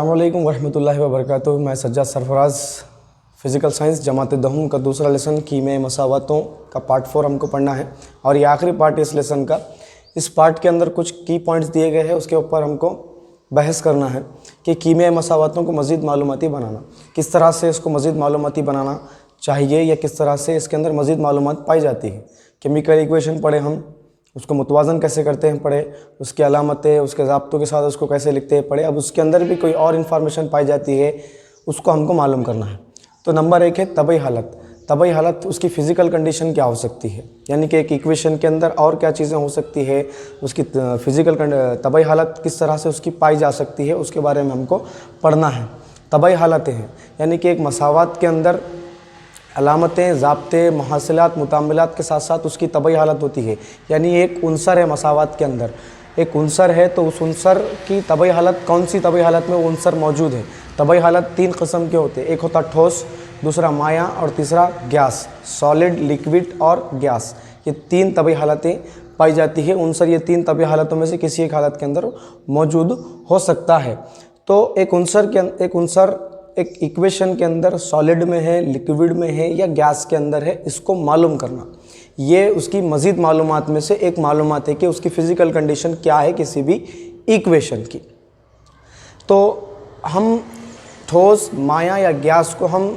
अस्सलामुअलैकुम वरहमतुल्लाहि वबरकातुहू। मैं सज्जाद सरफराज, फ़िज़िकल साइंस जमात दहम का दूसरा लेसन कीमे मसावतों का पार्ट 4 हमको पढ़ना है और ये आखिरी पार्ट इस लेसन का। इस पार्ट के अंदर कुछ की पॉइंट्स दिए गए हैं, उसके ऊपर हमको बहस करना है कि कीमे मसावतों को मज़ीद मालूमाती बनाना, किस तरह से इसको मज़ीद मालूमाती बनाना चाहिए या किस तरह से इसके अंदर मज़ीद मालूमात पाई जाती है। केमिकल इक्वेशन पढ़े हम, उसको मुतवाज़न कैसे करते हैं पढ़े, उसकी अलामतें, उसके ज़ाब्तों के साथ उसको कैसे लिखते हैं पढ़े। अब उसके अंदर भी कोई और इन्फॉर्मेशन पाई जाती है, उसको हमको मालूम करना है। तो नंबर 1 है तबई हालत। तबई हालत उसकी फ़िज़िकल कंडीशन क्या हो सकती है, यानी कि एक इक्वेशन के अंदर और क्या चीज़ें हो सकती है, उसकी फ़िज़िकल तबई हालत किस तरह से उसकी पाई जा सकती है, उसके बारे में हमको पढ़ना है। तबई हालतें हैं यानी कि एक मसावत के अंदर अलामतें, ज़ाब्ते, मुहासिलात, मुतामिलात के साथ साथ उसकी तबई हालत होती है। यानी एक उनसर है मसावत के अंदर, एक उनसर है तो उस उनसर की तबई हालत कौन सी तबई हालत में वो उनसर मौजूद है। तबई हालत 3 किस्म के होते हैं, एक होता ठोस, दूसरा माया और तीसरा गैस, सॉलिड, लिक्विड और गैस। ये 3 तबई हालतें पाई जाती है। उनसर ये 3 तबई हालतों में से किसी एक हालत के अंदर मौजूद हो सकता है। तो एक उनसर एक इक्वेशन के अंदर सॉलिड में है, लिक्विड में है या गैस के अंदर है, इसको मालूम करना, ये उसकी मज़ीद मालूमात में से एक मालूमात है कि उसकी फ़िज़िकल कंडीशन क्या है किसी भी इक्वेशन की। तो हम ठोस, माया या गैस को हम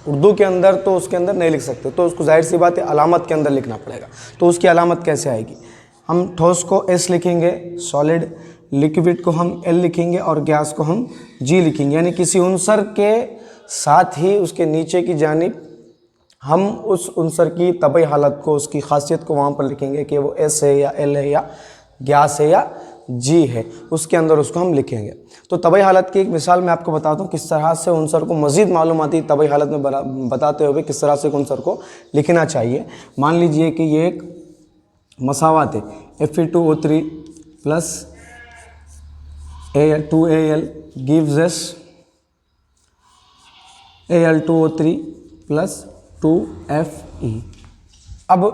उर्दू के अंदर तो उसके अंदर नहीं लिख सकते, तो उसको जाहिर सी बात है अलामत के अंदर लिखना पड़ेगा। तो उसकी अलामत कैसे आएगी? हम ठोस को एस लिखेंगे, सॉलिड, लिक्विड को हम एल लिखेंगे और गैस को हम जी लिखेंगे। यानी किसी उनसर के साथ ही उसके नीचे की जानिब हम उस उनसर की तबई हालत को, उसकी खासियत को वहाँ पर लिखेंगे कि वो एस है या एल है या गैस है या जी है, उसके अंदर उसको हम लिखेंगे। तो तबई हालत की एक मिसाल मैं आपको बताता हूँ किस तरह से उनसर को मज़ीद मालूमाती तबई हालत में बताते हुए किस तरह से उनसर को लिखना चाहिए। मान लीजिए कि ये एक मसावत है, Fe2O3 plus Al2Al gives us Al2O3 plus 2Fe। अब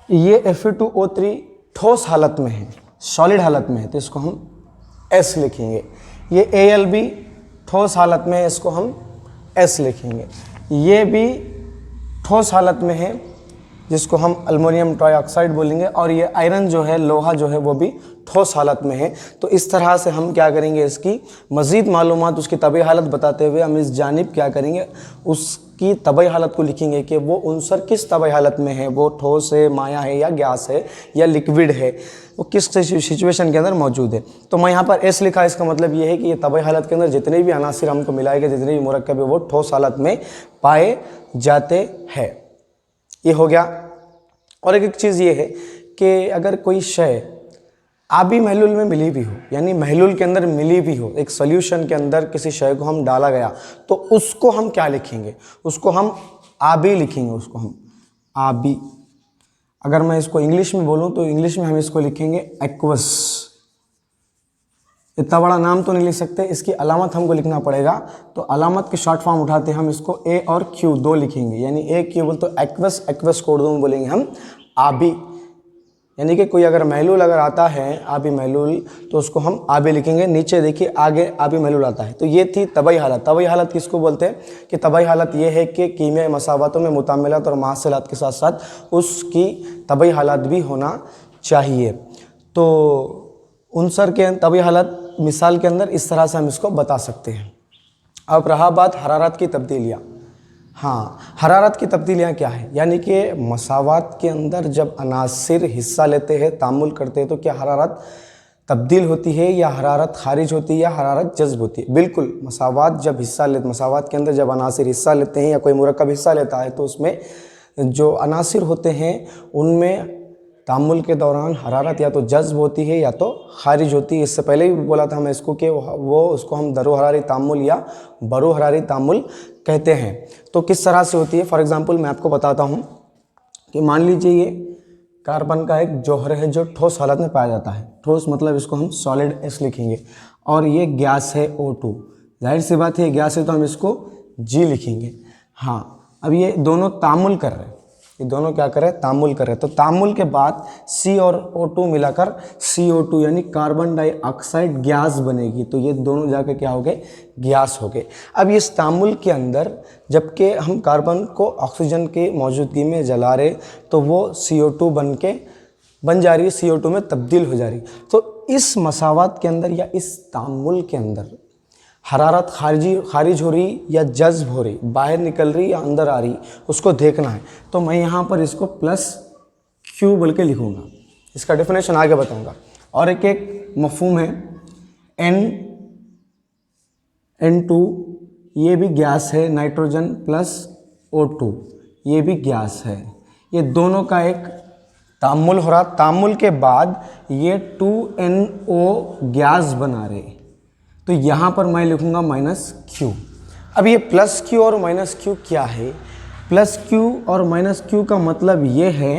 ये Fe2O3 ठोस हालत में है, सॉलिड हालत में है, तो इसको हम S लिखेंगे। ये Al भी ठोस हालत में है, इसको हम S लिखेंगे। ये भी ठोस हालत में है जिसको हम अल्मोनियम ट्राइऑक्साइड बोलेंगे, और ये आयरन जो है, लोहा जो है, वो भी ठोस हालत में है। तो इस तरह से हम क्या करेंगे, इसकी मज़ीद मालूमात, उसकी तबई हालत बताते हुए हम इस जानिब क्या करेंगे, उसकी तबई हालत को लिखेंगे कि वो उनसर किस तबई हालत में है, वो ठोस है, माया है या गैस है या लिक्विड है, वो किस सिचुएशन के अंदर मौजूद है। तो मैं यहाँ पर एस लिखा, इसका मतलब ये है कि ये तबई हालत के अंदर जितने भी अनासिर हमको मिलाएंगे, जितने भी मुरक्कब है, वो ठोस हालत में पाए जाते हैं। ये हो गया। और एक चीज़ ये है कि अगर कोई शय आबी महलूल में मिली भी हो, यानी महलूल के अंदर मिली भी हो, एक सॉल्यूशन के अंदर किसी शय को हम डाला गया, तो उसको हम क्या लिखेंगे, उसको हम आबी लिखेंगे, उसको हम आबी। अगर मैं इसको इंग्लिश में बोलूँ तो इंग्लिश में हम इसको लिखेंगे एक्वस। इतना बड़ा नाम तो नहीं लिख सकते, इसकी अलामत हमको लिखना पड़ेगा। तो अलामत के शॉर्ट फॉर्म उठाते हैं हम, इसको ए और क्यू 2 लिखेंगे, यानी ए क्यू बोल तो एक्वस, एक्वस को उर्दू में बोलेंगे हम आबी। यानी कि कोई अगर महलूल अगर आता है आबी महलूल, तो उसको हम आबी लिखेंगे। नीचे देखिए आगे आबी महलूल आता है। तो ये थी तबई हालत। तबई हालत किसको बोलते हैं कि तबई हालत ये है कि कीमियाई मसावतों में मुतामिलात और मुहासिलात के साथ साथ उसकी तबई हालत भी होना चाहिए। तो उनसर के तबई हालत मिसाल के अंदर इस तरह से हम इसको बता सकते हैं। अब रहा बात हरारत की तब्दीलियाँ। हाँ, हरारत की तब्दीलियाँ क्या है, यानी कि मसावत के अंदर जब अनासिर हिस्सा लेते हैं, तामुल करते हैं, तो क्या हरारत तब्दील होती है या हरारत खारिज होती है या हरारत जज्ब होती है? बिल्कुल, मसावत जब मसावत के अंदर जब अनासिर हिस्सा लेते हैं या कोई मुरक्कब हिस्सा लेता है, तो उसमें जो अनासिर होते हैं उनमें तामुल के दौरान हरारत या तो जज्ब होती है या तो खारिज होती है। इससे पहले भी बोला था मैं इसको कि वो उसको हम दरो हरारी तामुल या बरो हरारी तामुल कहते हैं। तो किस तरह से होती है, फॉर एग्जांपल मैं आपको बताता हूँ कि मान लीजिए ये कार्बन का एक जौहर है जो ठोस हालत में पाया जाता है। ठोस मतलब इसको हम सॉलिड एस लिखेंगे, और ये गैस है O2। जाहिर सी बात है गैस है तो हम इसको G लिखेंगे। हाँ, अब ये दोनों तामुल कर रहे हैं, ये दोनों क्या कर रहे हैं, तामुल कर रहे हैं। तो तामुल के बाद C और O2 मिलाकर CO2 यानी कार्बन डाइऑक्साइड गैस बनेगी। तो ये दोनों जाकर क्या हो गए, गैस हो गए। अब इस तामुल के अंदर जबकि हम कार्बन को ऑक्सीजन की मौजूदगी में जला रहे तो वो CO2 बन जा रही है, CO2 में तब्दील हो जा रही। तो इस मसावत के अंदर या इस तामुल के अंदर हरारत खारिज हो रही या जज्ब हो रही, बाहर निकल रही या अंदर आ रही, उसको देखना है। तो मैं यहाँ पर इसको +Q बोल के लिखूँगा, इसका डेफिनेशन आगे बताऊँगा। और एक मफहूम है N2, ये भी गैस है, नाइट्रोजन +O2 ये भी गैस है। ये दोनों का एक तामुल हो रहा, तामुल के बाद ये 2NO गैस बना रहे। तो यहाँ पर मैं लिखूँगा -Q। अब ये +Q और -Q क्या है? +Q और -Q का मतलब ये है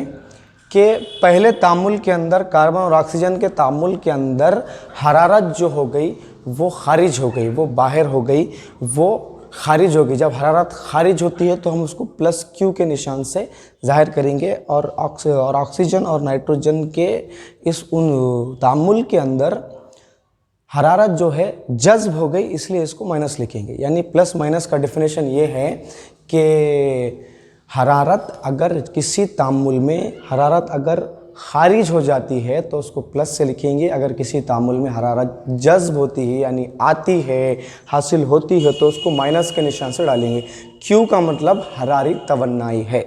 कि पहले तामुल के अंदर कार्बन और ऑक्सीजन के तामुल के अंदर हरारत जो हो गई वो खारिज हो गई, वो बाहर हो गई, वो खारिज होगी। जब हरारत खारिज होती है तो हम उसको +Q के निशान से जाहिर करेंगे। और ऑक्सीजन और नाइट्रोजन के इस उन तामुल के अंदर हरारत जो है जज्ब हो गई, इसलिए इसको माइनस लिखेंगे। यानी प्लस माइनस का डेफिनेशन ये है कि हरारत अगर किसी तामुल में हरारत अगर खारिज हो जाती है तो उसको प्लस से लिखेंगे। अगर किसी तामुल में हरारत जज्ब होती है यानी आती है, हासिल होती है, तो उसको माइनस के निशान से डालेंगे। क्यू का मतलब हरारी तवन्नाई है,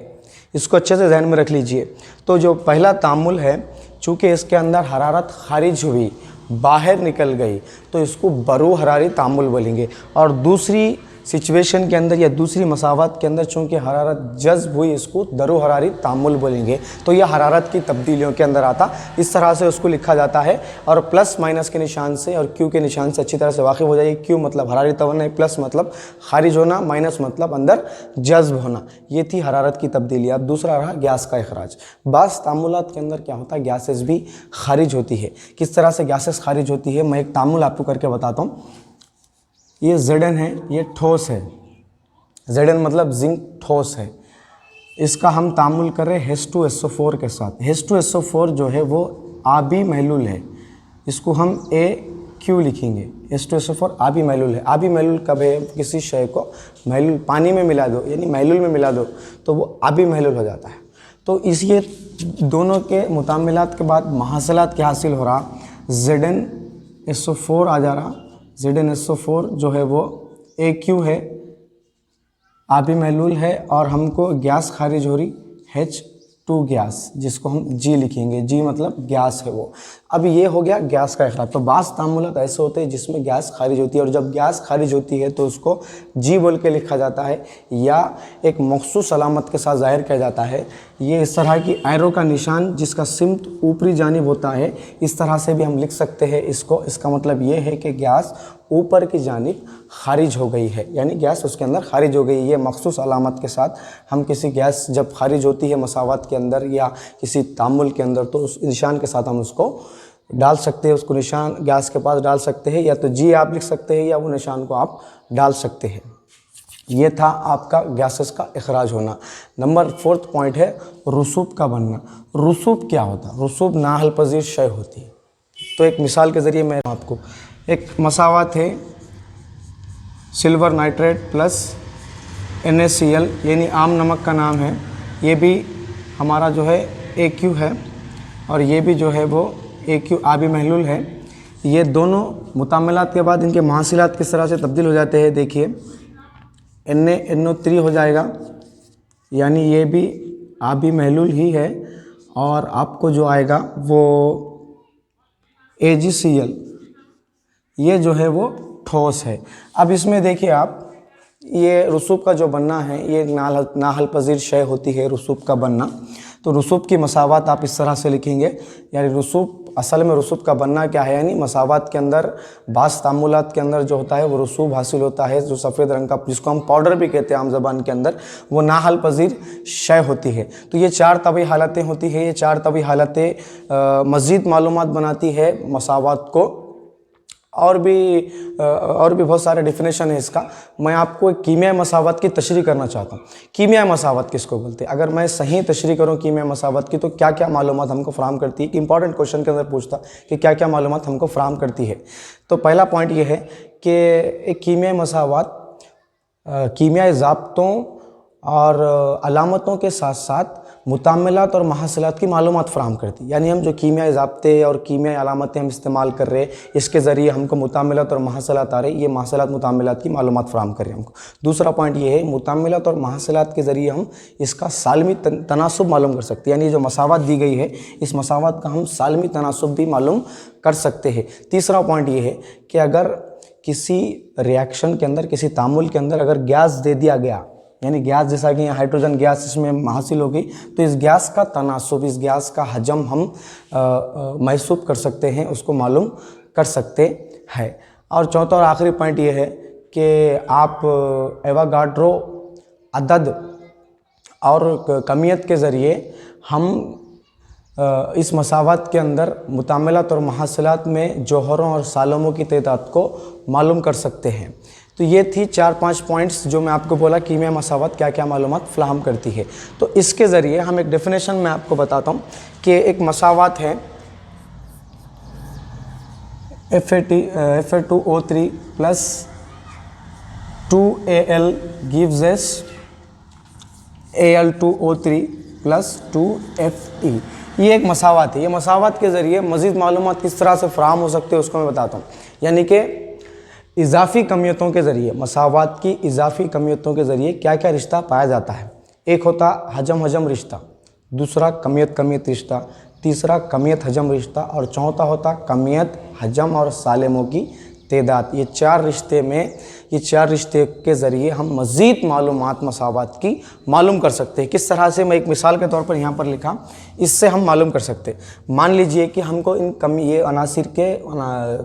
इसको अच्छे से ध्यान में रख लीजिए। तो जो पहला तामुल है, चूँकि इसके अंदर हरारत खारिज हुई, बाहर निकल गई, तो इसको बरू हरारी तामुल बोलेंगे। और दूसरी सिचुएशन के अंदर या दूसरी मसावत के अंदर चूँकि हरारत जज्ब हुई, इसको दरो हरारी तामुल बोलेंगे। तो यह हरारत की तब्दीलियों के अंदर आता, इस तरह से उसको लिखा जाता है। और प्लस माइनस के निशान से और क्यू के निशान से अच्छी तरह से वाकिफ हो जाइए। क्यू मतलब हरारी तवन्नाई, प्लस मतलब खारिज होना, माइनस मतलब अंदर जज्ब होना। ये थी हरारत की तब्दीली। अब दूसरा रहा गैस का इखराज। बास तामुलात के अंदर क्या होता है, गैसेस भी खारिज होती है। किस तरह से गैसेस खारिज होती है, मैं एक तामुल आपको करके बताता हूँ। ये Zn है, ये ठोस है। Zn मतलब जिंक ठोस है। इसका हम तामुल कर रहे हैं H2SO4 के साथ। H2SO4 जो है वो आबी महलूल है, इसको हम AQ लिखेंगे। H2SO4 आबी महलूल है। आबी महलूल कब है, किसी शय को महलूल पानी में मिला दो यानी महलूल में मिला दो तो वो आबी महलूल हो जाता है। तो इसलिए दोनों के मुतामिलात के बाद महासलात क्या हासिल हो रहा, ZnSO4 आ जा रहा। ZnSO4 जो है वो AQ है, आबी महलूल है, और हमको गैस खारिज हो रही H2 गैस, जिसको हम G लिखेंगे। G मतलब गैस है वो। अब ये हो गया गैस का इखराज। तो बास तामुलात ऐसे होते हैं जिसमें गैस खारिज होती है, और जब गैस खारिज होती है तो उसको G बोल के लिखा जाता है या एक मखसूस अलामत के साथ जाहिर किया जाता है। ये इस तरह की एरो का निशान जिसका सिमत ऊपरी जानिब होता है, इस तरह से भी हम लिख सकते हैं इसको। इसका मतलब ये है कि गैस ऊपर की जानिब खारिज हो गई है, यानी गैस उसके अंदर खारिज हो गई। ये मखसूस अलामत के साथ हम किसी गैस जब खारिज होती है मसावत के अंदर या किसी तामुल के अंदर, तो उस निशान के साथ हम उसको डाल सकते हैं। उसको निशान गैस के पास डाल सकते हैं, या तो G आप लिख सकते हैं या वो निशान को आप डाल सकते हैं। ये था आपका गैसेस का इखराज होना। नंबर 4 पॉइंट है रसूब का बनना। रसूब क्या होता है? रसूब नाहल पजीर शय होती है। तो एक मिसाल के ज़रिए मैं आपको, एक मसावत है सिल्वर नाइट्रेट प्लस NaCl, यानी आम नमक का नाम है। ये भी हमारा जो है AQ है, और ये भी जो है वो AQ आबी महलूल है। ये दोनों मुतामिलात के बाद इनके महासिलात किस तरह से तब्दील हो जाते हैं, देखिए। NaNO3 हो जाएगा, यानी ये भी आबी महलूल ही है, और आपको जो आएगा वो AgCl, ये जो है वो ठोस है। अब इसमें देखिए आप, ये रसूब का जो बनना है ये नाहल पजीर शय होती है रसूब का बनना। तो रसूब की मसावत आप इस तरह से लिखेंगे, यानी रसूब असल में रसूब का बनना क्या है, यानी मसावत के अंदर बास तामुलात के अंदर जो होता है वो रसूब हासिल होता है, जो सफ़ेद रंग का, जिसको हम पाउडर भी कहते हैं आम ज़बान के अंदर, वो नाहल पजीर शय होती है। तो ये 4 तबी हालतें होती है। ये 4 तबी हालतें मज़ीद मालूमात बनाती है मसावत को और भी बहुत सारे डिफिनेशन है इसका। मैं आपको एक कीमियाई मसावत की तशरीह करना चाहता हूँ। कीमियाई मसावत किसको बोलते हैं? अगर मैं सही तशरीह करूँ कीमियाई मसावत की तो क्या क्या मालूमात हमको फराहम करती है, कि इंपॉर्टेंट क्वेश्चन के अंदर पूछता कि क्या क्या मालूमात हमको फराहम करती है। तो पहला पॉइंट ये है कि एक कीमियाई मसावत कीमियाई ज़ाब्तों और अलामतों के साथ साथ मुतामिलात और महासिलात की मालूमात फराहम करती है। यानी हम जो कीमियाई ज़ाब्ते और कीमियाई अलामतें हम इस्तेमाल कर रहे हैं, इसके ज़रिए हमको मुतामिलात और महासिलात आ रहे, ये महासिलात मुतामिलात की मालूमात फराहम कर रहे हैं हमको। दूसरा पॉइंट ये है, मुतामिलात और महासिलात के ज़रिए हम इसका सालमी तनासुब मालूम कर सकते हैं। यानी जो मसावत दी गई है, इस मसावत का हम सालमी तनासुब भी मालूम कर सकते हैं। तीसरा पॉइंट ये है कि अगर किसी रिएक्शन के अंदर, किसी तामुल के अंदर अगर गैस दे दिया गया, यानी गैस जैसा कि हाइड्रोजन गैस इसमें हासिल हो गई, तो इस गैस का तनासुब, इस गैस का हजम हम महसूस कर सकते हैं, उसको मालूम कर सकते हैं। और चौथा और आखिरी पॉइंट ये है कि आप एवोगाड्रो अदद और कमियत के ज़रिए हम इस मसावत के अंदर मुतामिलात और महासिलात में जौहरों और सालमों की तादाद को मालूम कर सकते हैं। तो ये थी 4-5 पॉइंट्स जो मैं आपको बोला कीमिया मसावत क्या क्या मालूमात फराहम करती है। तो इसके ज़रिए हम एक डेफिनेशन में आपको बताता हूँ कि एक मसावत है Fa2O3 plus 2Al gives us Al2O3 plus 2Fe। ये एक मसावत है। ये मसावत के ज़रिए मज़ीद मालूमात किस तरह से फराहम हो सकते हैं उसको मैं बताता हूँ। यानी कि इजाफ़ी कमियतों के ज़रिए, मसावत की इजाफ़ी कमियतों के ज़रिए क्या क्या रिश्ता पाया जाता है। एक होता हजम हजम रिश्ता, दूसरा कमियत कमियत रिश्ता, तीसरा कमियत हजम रिश्ता और चौथा होता कमियत हजम और सालेमों की तादाद। ये चार रिश्ते के ज़रिए हम मज़ीद मालूमात मसावत की मालूम कर सकते हैं। किस तरह से, मैं एक मिसाल के तौर पर यहाँ पर लिखा, इससे हम मालूम कर सकते हैं। मान लीजिए कि हमको ये अनासिर के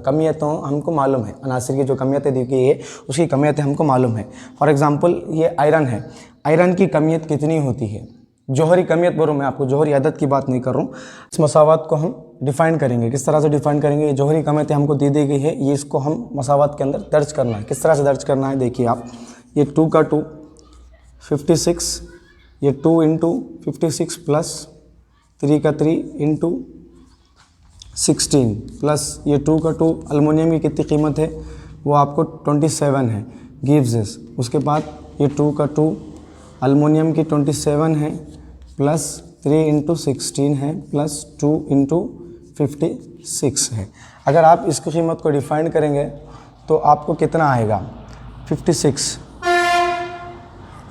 कमियतों हमको मालूम है, अनासिर की जो कमियतें दी गई है उसकी कमियतें हमको मालूम है। फॉर एग्ज़ाम्पल ये आयरन है, आयरन की कमियत कितनी होती है, जौहरी कमियत बोलूँ मैं आपको, जौहरी अदद की बात नहीं कर रहा हूँ। इस मसावत को हम डिफ़ाइन करेंगे। किस तरह से डिफ़ाइन करेंगे? ये जौहरी कमियतें हमको दी गई है, ये इसको हम मसावत के अंदर दर्ज करना है। किस तरह से दर्ज करना है देखिए आप, ये 2 का 2 56, ये 2 इंटू 56 प्लस 3 का 3 इंटू 16 प्लस ये 2 का 2। अल्मोनियम की कितनी कीमत है वो आपको 27 है, गिव्स दिस। उसके बाद ये 2 का 2 अल्मोनियम की 27 है प्लस 3 इंटू 16 है प्लस 2 इंटू 56 है। अगर आप इसकी कीमत को डिफाइन करेंगे तो आपको कितना आएगा, 56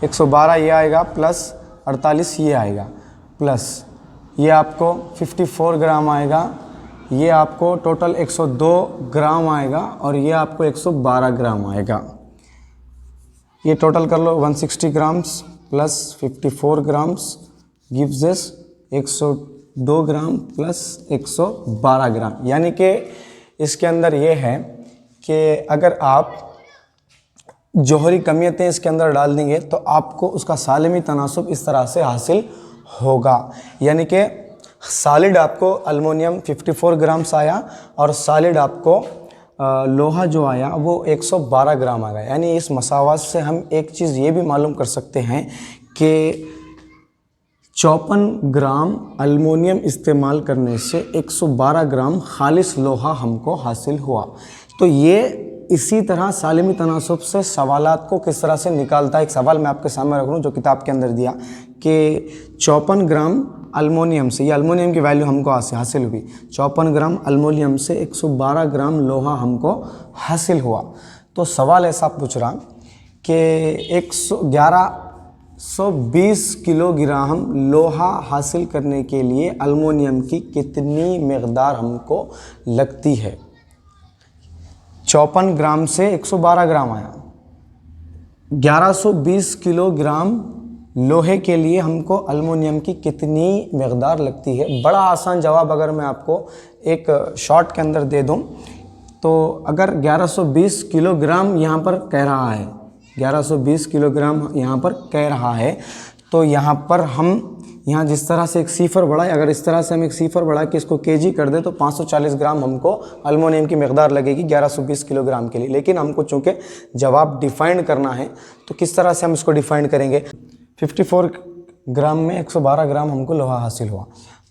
112 ये आएगा प्लस 48 ये आएगा प्लस ये आपको 54 ग्राम आएगा, ये आपको टोटल 102 ग्राम आएगा और ये आपको 112 ग्राम आएगा। ये टोटल कर लो 160 grams plus 54 grams gives this 102 gram plus 112 ग्राम। यानी कि इसके अंदर ये है कि अगर आप जौहरी कमियतें इसके अंदर डाल देंगे तो आपको उसका सालिमी तनासुब इस तरह से हासिल होगा। यानी कि सॉलिड आपको अल्मोनियम 54 ग्राम्स आया और सॉलिड आपको लोहा जो आया वो 112 ग्राम आ गया। यानी इस मसावत से हम एक चीज़ ये भी मालूम कर सकते हैं कि 54 ग्राम अल्मोनियम इस्तेमाल करने से 112 ग्राम खालिस लोहा हमको हासिल हुआ। तो ये इसी तरह सालिमी तनासुब से सवालात को किस तरह से निकालता है। एक सवाल मैं आपके सामने रख रहा हूँ जो किताब के अंदर दिया कि 54 ग्राम अल्मोनियम से, ये अल्मोनियम की वैल्यू हमको हासिल हुई, 54 ग्राम अल्मोनियम से 112 ग्राम लोहा हमको हासिल हुआ। तो सवाल ऐसा पूछ रहा कि 1120 किलोग्राम लोहा हासिल करने के लिए अल्मोनियम की कितनी मकदार हमको लगती है। 54 ग्राम से 112 ग्राम आया, 1120 किलोग्राम लोहे के लिए हमको अल्मोनियम की कितनी मकदार लगती है। बड़ा आसान जवाब अगर मैं आपको एक शॉर्ट के अंदर दे दूं तो अगर 1120 किलोग्राम यहाँ पर कह रहा है, 1120 किलोग्राम यहाँ पर कह रहा है, तो यहाँ पर हम यहाँ जिस तरह से एक सीफर बढ़ा है, अगर इस तरह से हम एक सीफर बढ़ा के इसको केजी कर दे तो 540 ग्राम हमको अल्मोनियम की मकदार लगेगी 1120 किलोग्राम के लिए। लेकिन हमको चूँकि जवाब डिफाइन करना है तो किस तरह से हम इसको डिफाइन करेंगे। 54 ग्राम में 112 ग्राम हमको लोहा हासिल हुआ।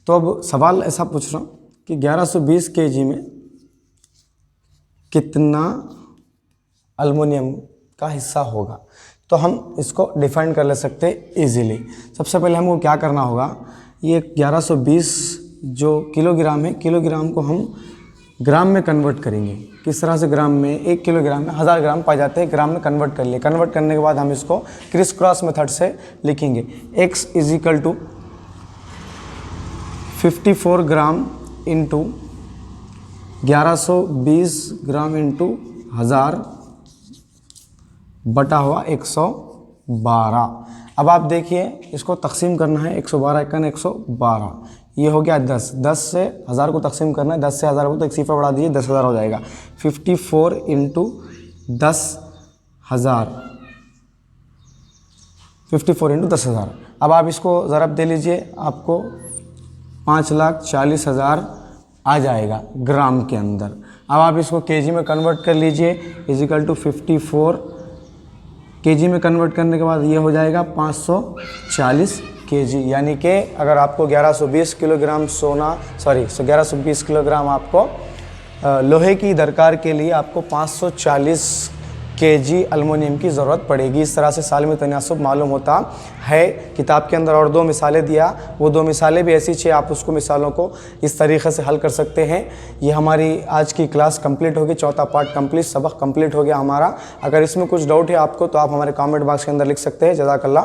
तो अब सवाल ऐसा पूछ रहा हूँ कि 1120 केजी में कितना अल्मोनियम का हिस्सा होगा। तो हम इसको डिफाइन कर ले सकते हैं इजीली। सबसे पहले हमको क्या करना होगा, ये 1120 जो किलोग्राम है, किलोग्राम को हम ग्राम में कन्वर्ट करेंगे। किस तरह से ग्राम में, 1 किलोग्राम में 1000 ग्राम पाए जाते हैं, ग्राम में कन्वर्ट कर लिए। कन्वर्ट करने के बाद हम इसको क्रिस क्रॉस मेथड से लिखेंगे। x equal to 54 gram into 1120 gram into 1000 बटा हुआ 112। अब आप देखिए इसको तकसीम करना है, 112 एकन 112, ये हो गया 10। 10 से 1000 को तकसीम करना है, 10 से 1000 को तो एक सिफर बढ़ा दीजिए, 10,000 हो जाएगा। 54 इंटू 10,000, 54 इंटू 10,000। अब आप इसको ज़रब दे लीजिए, आपको 5,40,000 आ जाएगा ग्राम के अंदर। अब आप इसको केजी में कन्वर्ट कर लीजिए, इजिकल टू 54 केजी में कन्वर्ट करने के बाद ये हो जाएगा 540 केजी। यानी कि अगर आपको 1120 किलोग्राम 1120 किलोग्राम आपको लोहे की दरकार के लिए आपको 540 केजी अल्मोनियम की ज़रूरत पड़ेगी। इस तरह से सालमी तनासुब मालूम होता है। किताब के अंदर और 2 मिसालें दिया, वो 2 मिसालें भी ऐसी चाहिए, आप उसको मिसालों को इस तरीक़े से हल कर सकते हैं। ये हमारी आज की क्लास कंप्लीट होगी, चौथा पार्ट कंप्लीट, सबक कंप्लीट हो गया हमारा। अगर इसमें कुछ डाउट है आपको तो आप हमारे कमेंट बॉक्स के अंदर लिख सकते हैं। जज़ाकल्लाह।